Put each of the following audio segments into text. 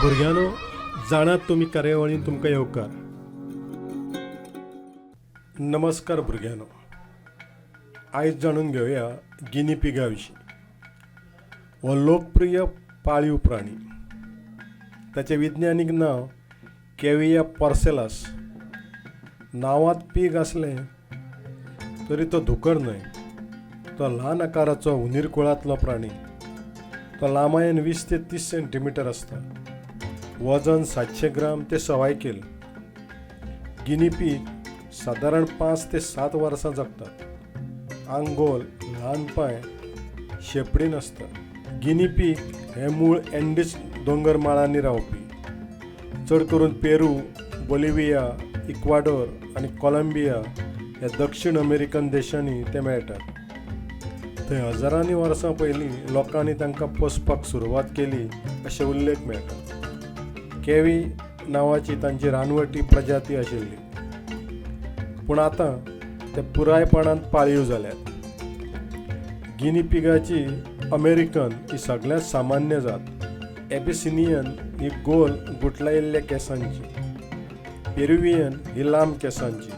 भुरग्यानो, जाणात तुम्ही कार्यावळीन तुमकां येवकार. नमस्कार भुरग्यानो. आयज जाणून घेवया गिनी पिगा विशीं. हो लोकप्रिय पाळीव प्राणी. ताचें विज्ञानीक नांव कॅविया पार्सेलास. नांवांत पीग आसलें तरी तो धुकर न्हय. तो ल्हान आकाराचो उंदीर कुळांतलो प्राणी. तो लांबायेन 20 ते 30 सेंटीमीटर आसता. वजन 700 ग्राम ते 1.25 किल. गिनी पीग सादारण 5 ते 7 वर्सां जगतात. आंग गोल, ल्हान पांय, शेपडीन आसता. गिनी पीग हे मूळ एंडीज दोंगर माळांनी रावपी. चड करून पेरू, बोलिव्हिया, इक्वाडोर आनी कोलंबिया ह्या दक्षिण अमेरिकन देशांनी ते मेळटात. थंय हजारांनी वर्सां पयलीं लोकांनी तांकां पोसपाक सुरवात केली अशे उल्लेख मेळटा. कॅवी नांवाची तांची रानवटी प्रजाती आशिल्ली, पूण आतां ते पुरायपणान पाळीव जाल्यात. गिनी पिगाची अमेरिकन ही सगळ्यांत सामान्य जात. एबिसिनियन ही गोल गुटलायिल्ल्या केंसांची. पेरुवियन ही लांब केंसांची,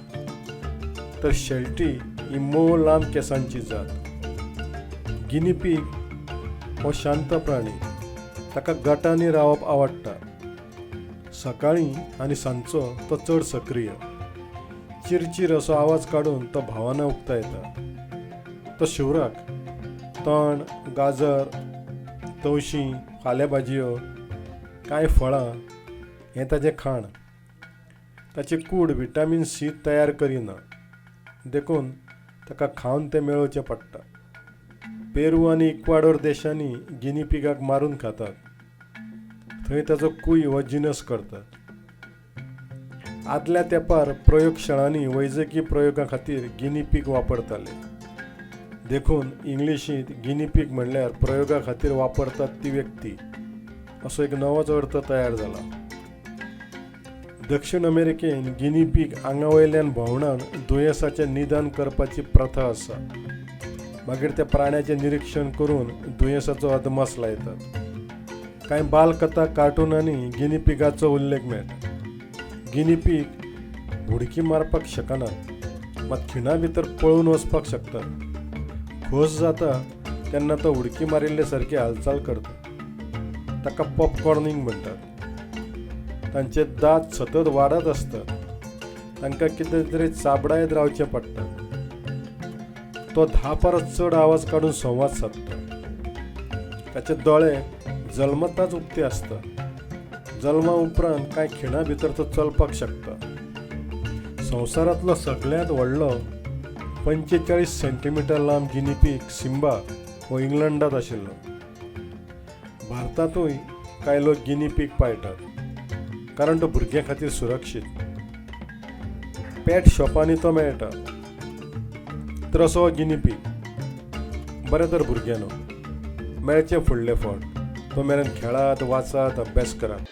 तर शेल्टी ही मोव लांब केंसांची जात. गिनी पीग हो शांत प्राणी. ताका गटांनी रावप आवडटा. सकाळीं आनी सांजचो तो चड सक्रीय. चिरचिर असो आवाज काडून तो भावना उक्तायता. तो शिवराक तण, गाजर, तवशीं, पालेभाजयो, कांय फळां हें ताचें खाण. ताची कूड व्हिटॅमिन सी तयार करिना, देखून ताका खावन तें मेळोवचें पडटा. पेरू आनी इक्वाडोर देशांनी गिनी पिगाक मारून खातात. थंय ताचो कूय हो जिनस करतात. आदल्या तेंपार प्रयोगशाळांनी वैजकी प्रयोगा खातीर गिनी पीग वापरताले. देखून इंग्लिशींत गिनी पीग म्हणल्यार प्रयोगा खातीर वापरतात ती व्यक्ती असो एक नवोच अर्थ तयार जाला. दक्षिण अमेरिकेन गिनी पीग आंगा वयल्यान भोंवडावन दुयेंसाचें निदान करपाची प्रथा आसा. मागीर त्या प्राण्याचें निरीक्षण करून दुयेंसाचो अदमास लायतात. कांय बालकथा कार्टुनांनी गिनी पिगाचो उल्लेख मेळटा. गिनी पीग उडकी मारपाक शकनात, मात खिणा भितर पळून वचपाक शकतात. खोस जाता तेन्ना तो उडकी मारिल्ले सारकी हालचाल करता. ताका पॉपकॉर्निंग म्हणटात. तांचे दांत सतत वाडत आसतात. तांकां कितें तरी चाबडायत रावचें पडटा. तो 10 परस चड आवाज काडून संवाद सादता. ताचे दोळे जल्मताच उक्ते आसता. जल्मा उपरांत कांय खिणा भितर तो चलपाक शकता. संवसारांतलो सगळ्यांत व्हडलो 45 सेंटीमीटर लांब गिनी पीग सिम्बा हो इंग्लंडांत आशिल्लो. भारतांतूय कांय लोक गिनी पीग पाळटात, कारण तो भुरग्यां खातीर सुरक्षीत. पेट शॉपांनी तो मेळटा. तर असो हो गिनी पीग. बरें तर भुरग्यांनो, मेळचें फुडले फावट. तो मेरेन खेळात, वाचात, अभ्यास करात.